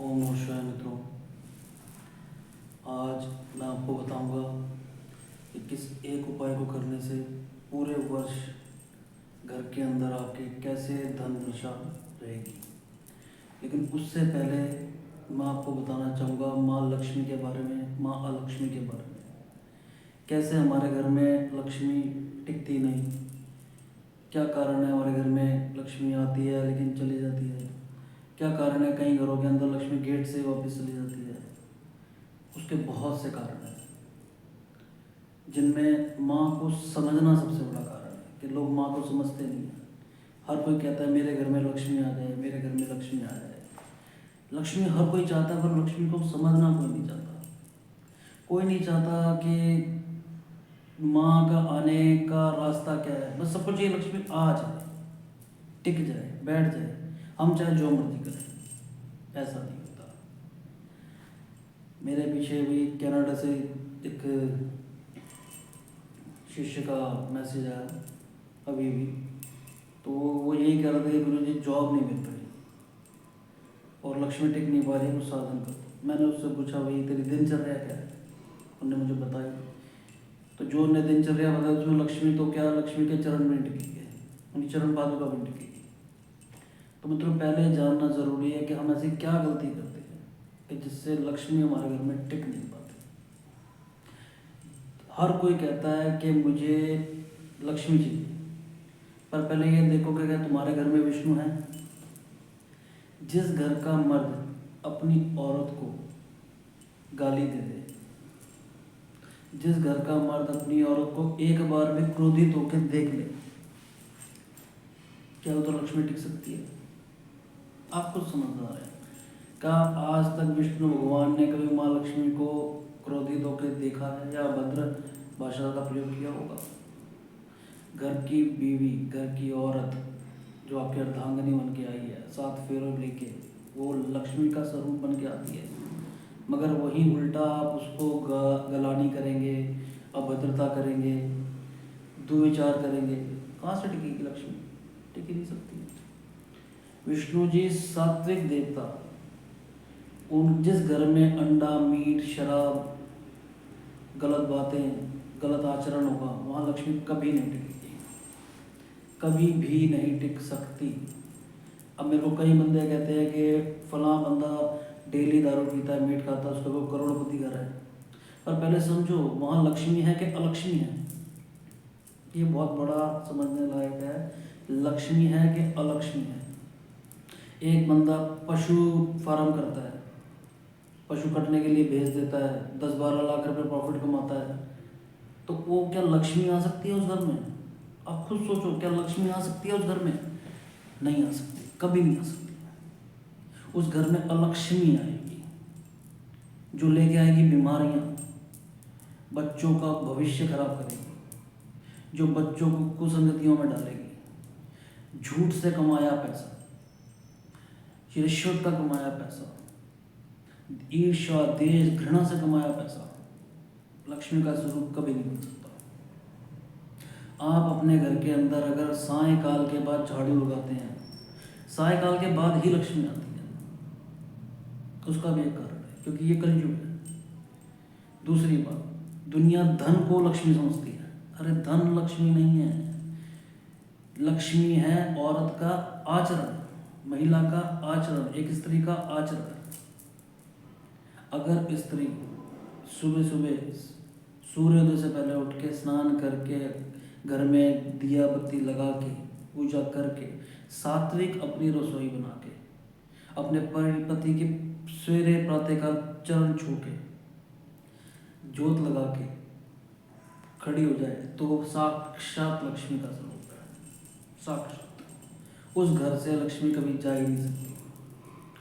ओम नमः शिवाय मित्रों। आज मैं आपको बताऊंगा कि किस एक उपाय को करने से पूरे वर्ष घर के अंदर आपके कैसे धन वर्षा रहेगी। लेकिन उससे पहले मैं आपको बताना चाहूँगा माँ लक्ष्मी के बारे में, माँ अलक्ष्मी के बारे में। कैसे हमारे घर में लक्ष्मी टिकती नहीं, क्या कारण है हमारे घर में लक्ष्मी आती है लेकिन चली जाती है, क्या कारण है कई घरों के अंदर लक्ष्मी गेट से वापस चली जाती है। उसके बहुत से कारण हैं जिनमें माँ को समझना सबसे बड़ा कारण है कि लोग माँ को समझते नहीं हैं। हर कोई कहता है मेरे घर में लक्ष्मी आ जाए, मेरे घर में लक्ष्मी आ जाए। लक्ष्मी हर कोई चाहता है पर लक्ष्मी को समझना कोई नहीं चाहता। कोई नहीं चाहता कि माँ का आने का रास्ता क्या है। बस सबको चाहिए लक्ष्मी आ जाए, टिक जाए, बैठ जाए, हम चाहे जो मर्जी करें। ऐसा नहीं होता। मेरे पीछे भी कनाडा से एक शिष्य का मैसेज आया अभी भी। तो वो यही कह रहे थे कि गुरु जी जॉब नहीं मिल रही और लक्ष्मी टिक नहीं पा रही, कुछ साधन कर। मैंने उससे पूछा भाई तेरी दिनचर्या क्या है। उन्होंने मुझे बताई। तो जो उन्हें दिनचर्या बताई उसमें लक्ष्मी तो क्या, लक्ष्मी के चरण में टिकी है, उनकी चरण पादुका में टिकेगी। तो मित्रों पहले जानना जरूरी है कि हम ऐसी क्या गलती करते हैं कि जिससे लक्ष्मी हमारे घर में टिक नहीं पाती। हर कोई कहता है कि मुझे लक्ष्मी चाहिए, पर पहले ये देखो कि क्या तुम्हारे घर में विष्णु है। जिस घर का मर्द अपनी औरत को गाली दे दे, जिस घर का मर्द अपनी औरत को एक बार भी क्रोधित होकर देख ले, क्या वो तो लक्ष्मी टिक सकती है? आप खुद समझदार हैं। क्या आज तक विष्णु भगवान ने कभी माँ लक्ष्मी को क्रोधित होकर देखा है या अभद्र भाषा का प्रयोग किया होगा? घर की बीवी, घर की औरत जो आपकी अर्धांगिनी बन के आई है, 7 फेरों लेके, वो लक्ष्मी का स्वरूप बन के आती है। मगर वहीं उल्टा आप उसको गलानी करेंगे, अभद्रता करेंगे, दुर्विचार करेंगे, कहाँ से टिकेगी लक्ष्मी? टिक ही नहीं सकती। विष्णु जी सात्विक देवता, उन जिस घर में अंडा, मीट, शराब, गलत बातें, गलत आचरण होगा वहाँ लक्ष्मी कभी नहीं टिकेगी, कभी भी नहीं टिक सकती। अब मेरे को कई बंदे कहते हैं कि फलां बंदा डेली दारू पीता है, मीट खाता है, उसका वो करोड़पति घर है। पर पहले समझो वहाँ लक्ष्मी है कि अलक्ष्मी है। ये बहुत बड़ा समझने लायक है। लक्ष्मी है कि अलक्ष्मी है। एक बंदा पशु फार्म करता है, पशु कटने के लिए भेज देता है, 10-12 लाख रुपए प्रॉफिट कमाता है, तो वो क्या लक्ष्मी आ सकती है उस घर में? आप खुद सोचो, क्या लक्ष्मी आ सकती है उस घर में? नहीं आ सकती, कभी नहीं आ सकती। उस घर में अलक्ष्मी आएगी जो लेके आएगी बीमारियां, बच्चों का भविष्य खराब करेगी, जो बच्चों को कुसंगतियों में डालेगी, झूठ से कमाया पैसा, रिश्वत का कमाया पैसा, ईर्ष्या, देश, घृणा से कमाया पैसा लक्ष्मी का स्वरूप कभी नहीं बन सकता। आप अपने घर के अंदर अगर सायकाल के बाद झाड़ू लगाते हैं, सायकाल के बाद ही लक्ष्मी आती है, उसका भी एक कारण है क्योंकि ये कलयुग है। दूसरी बात, दुनिया धन को लक्ष्मी समझती है। अरे धन लक्ष्मी नहीं है। लक्ष्मी है औरत का आचरण, महिला का आचरण, एक स्त्री का आचरण। अगर स्त्री सुबह सुबह सूर्योदय से पहले उठ के स्नान करके, घर में दिया बत्ती लगा के, पूजा करके, सात्विक अपनी रसोई बना के, अपने पति के सवेरे प्रातःकाल चरण छू के, जोत लगा के खड़ी हो जाए तो वो साक्षात लक्ष्मी का स्वरूप है। साक्षात उस घर से लक्ष्मी कभी जा ही नहीं सकती,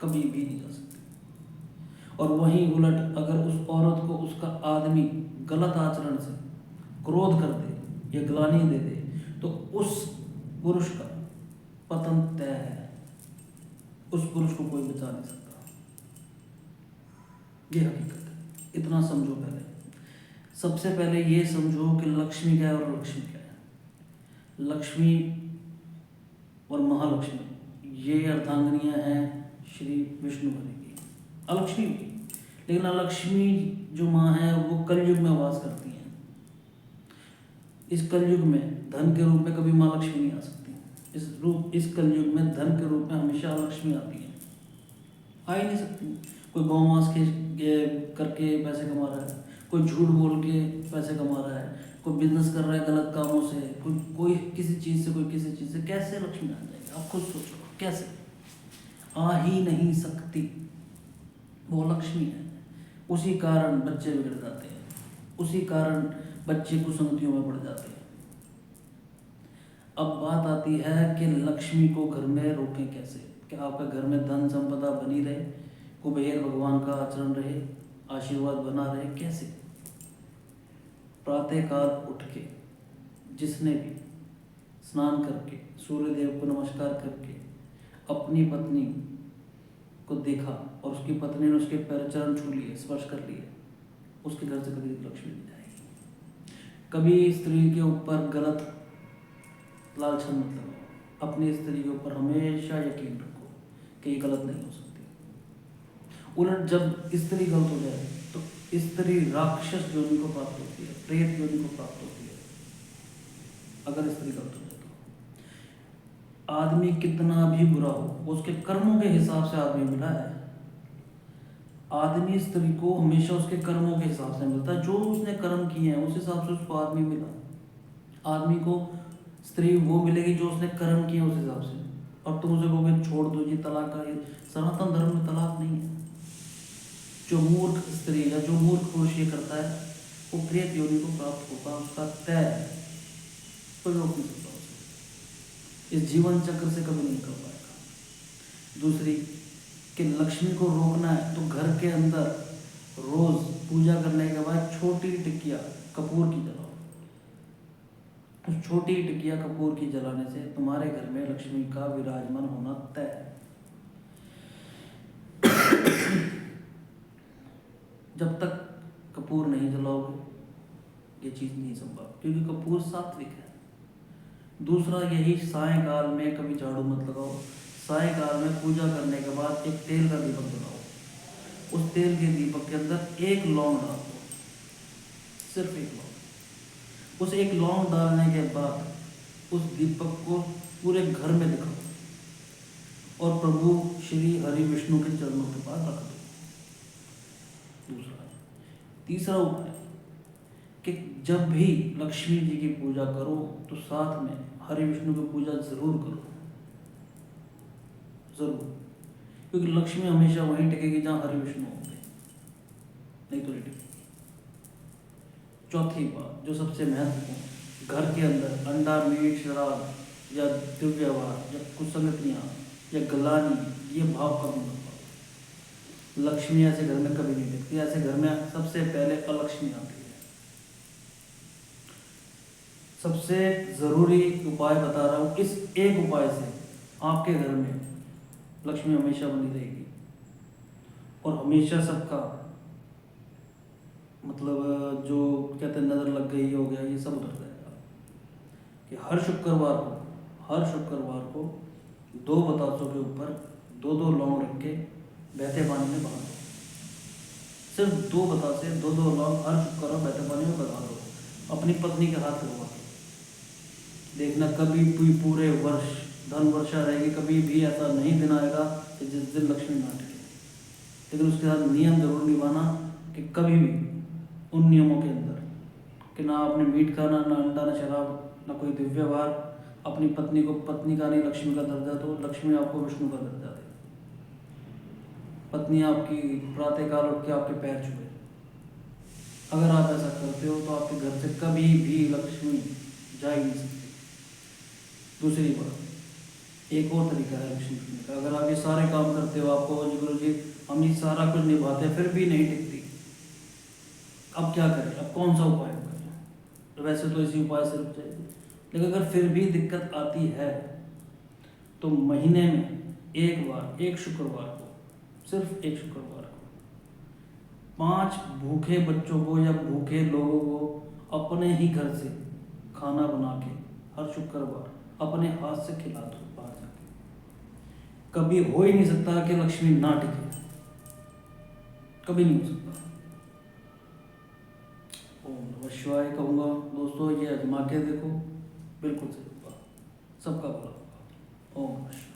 कभी भी नहीं जा सकती। और वहीं उलट अगर उस औरत को उसका आदमी गलत आचरण से क्रोध कर दे या ग्लानि दे दे तो उस पुरुष का पतन तय है। उस पुरुष को कोई बचा नहीं सकता। ये हकीकत है। इतना समझो। पहले सबसे पहले ये समझो कि लक्ष्मी क्या है और लक्ष्मी क्या है। लक्ष्मी और महालक्ष्मी ये अर्धांगिनियां हैं श्री विष्णु हरि की। अलक्ष्मी भी। लेकिन अलक्ष्मी जो माँ है वो कलयुग में वास करती हैं। इस कलयुग में धन के रूप में कभी माँ लक्ष्मी नहीं आ सकती। इस कलयुग में धन के रूप में हमेशा लक्ष्मी आती है, आ ही नहीं सकती। कोई गौमांस करके पैसे कमा रहा है, कोई झूठ बोल के पैसे कमा रहा है, कोई बिजनेस कर रहा है गलत कामों से, कोई किसी चीज़ से, कोई किसी चीज़ से, कैसे लक्ष्मी आ जाएगी? आप खुद सोचो, कैसे? आ ही नहीं सकती। वो लक्ष्मी है। उसी कारण बच्चे बिगड़ जाते हैं, उसी कारण बच्चे कुसंगतियों में पड़ जाते हैं। अब बात आती है कि लक्ष्मी को घर में रोकें कैसे, कि आपका घर में धन संपदा बनी रहे, कुबेर भगवान का आचरण रहे, आशीर्वाद बना रहे। कैसे? प्रातःकाल उठ के जिसने भी स्नान करके सूर्य देव को नमस्कार करके अपनी पत्नी को देखा और उसकी पत्नी ने उसके पैर चरण छू लिए, स्पर्श कर लिए, उसके घर से कभी लक्ष्मी नहीं जाएगी। कभी स्त्री के ऊपर गलत लालचन मत लगाओ। अपनी स्त्री के ऊपर हमेशा यकीन रखो कि ये गलत नहीं हो सकती। उलट जब स्त्री गलत हो जाए तो स्त्री राक्षस योनि को प्राप्त होती है, प्रेत योनि को प्राप्त होती है। अगर स्त्री गलत हो जाए तो आदमी कितना भी बुरा हो, उसके कर्मों के हिसाब से आदमी मिला है। आदमी स्त्री को हमेशा उसके कर्मों के हिसाब से मिलता है। जो उसने कर्म किए हैं उस हिसाब से उसको आदमी मिला। आदमी को स्त्री वो मिलेगी जो उसने कर्म किए उस हिसाब से। अब तुम उसे कहोगे छोड़ दो जी, तलाक का, सनातन धर्म में तलाक नहीं है। जो मूर्ख स्त्री या जो मूर्ख पुरुष ये करता है वो प्रेत योनि को प्राप्त होगा, उसका तय है, कोई रोक नहीं सकता उसे। इस जीवन चक्र से कभी नहीं निकल पाएगा। दूसरी कि लक्ष्मी को रोकना है तो घर के अंदर रोज पूजा करने के बाद छोटी टिकिया कपूर की जलाओ। उस छोटी टिकिया कपूर की जलाने से तुम्हारे घर में लक्ष्मी का विराजमान होना तय है। जब तक कपूर नहीं जलाओगे ये चीज़ नहीं संभव, क्योंकि कपूर सात्विक है। दूसरा यही, सायंकाल में कभी झाड़ू मत लगाओ। सायंकाल में पूजा करने के बाद एक तेल का दीपक जलाओ। उस तेल के दीपक के अंदर एक लौंग डाल दो, सिर्फ एक लौंग। उस एक लौंग डालने के बाद उस दीपक को पूरे घर में दिखाओ और प्रभु श्री हरि विष्णु के चरणों के पास रख दो। दूसरा। तीसरा उपाय कि जब भी लक्ष्मी जी की पूजा करो तो साथ में हरि विष्णु की पूजा जरूर करो, जरूर। क्योंकि लक्ष्मी हमेशा वहीं टिकेगी जहाँ हरि विष्णु होंगे, नहीं तो नहीं टिकेगी। चौथी बात जो सबसे महत्वपूर्ण, घर के अंदर अंडा, मीट, शराब या दुर्व्यवहार या कुसंगतियाँ या गलानी, ये भाव कभी मत पाओ। लक्ष्मी ऐसे घर में कभी नहीं दिखती। ऐसे घर में सबसे पहले अलक्ष्मी आती है। सबसे ज़रूरी उपाय बता रहा हूँ, इस एक उपाय से आपके घर में लक्ष्मी हमेशा बनी रहेगी और हमेशा सबका मतलब जो कहते हैं नज़र लग गई हो गया, ये सब उतर जाएगा। कि हर शुक्रवार को 2 बतासों के ऊपर 2-2 लौंग रख के बहते पानी में बहा दो। सिर्फ 2 बतासे, 2-2 लौंग हर शुक्रवार बहते पानी में बहा दो। अपनी पत्नी के हाथ लगवा दो। देखना कभी भी पूरे वर्ष धन वर्षा रहेगी। कभी भी ऐसा नहीं दिन आएगा कि जिस दिन लक्ष्मी ना टिके। लेकिन उसके साथ नियम जरूर निभाना कि कभी भी उन नियमों के अंदर कि ना आपने मीट खाना, ना अंडा, ना शराब, ना कोई दिव्यवहार। अपनी पत्नी को पत्नी का नहीं लक्ष्मी का दर्जा दो। लक्ष्मी आपको विष्णु का दर्जा दे। पत्नी आपकी प्रातःकाल उठ के आपके पैर छुए। अगर आप ऐसा करते हो तो आपके घर से कभी भी लक्ष्मी जा ही नहीं सकती। दूसरी बात, एक और तरीका है लक्ष्मी छूने का। अगर आप ये सारे काम करते हो, आपको गुरु जी हम ये सारा कुछ निभाते हैं फिर भी नहीं टिकती, अब क्या करें? अब कौन सा उपाय करें? तो वैसे तो इसी उपाय से रुक जाएगी, लेकिन अगर फिर भी दिक्कत आती है तो महीने में एक बार, एक शुक्रवार को, सिर्फ एक शुक्रवार को 5 भूखे बच्चों को या भूखे लोगों को अपने ही घर से खाना बना के हर शुक्रवार अपने हाथ से खिला दो बाहर जाके। कभी हो ही नहीं सकता कि लक्ष्मी ना टिके। कभी नहीं हो सकता। ओम नमः शिवाय कहूँगा दोस्तों, ये आजमा के देखो, बिल्कुल सही होगा, सबका भला होगा। ओम नमः शिवाय।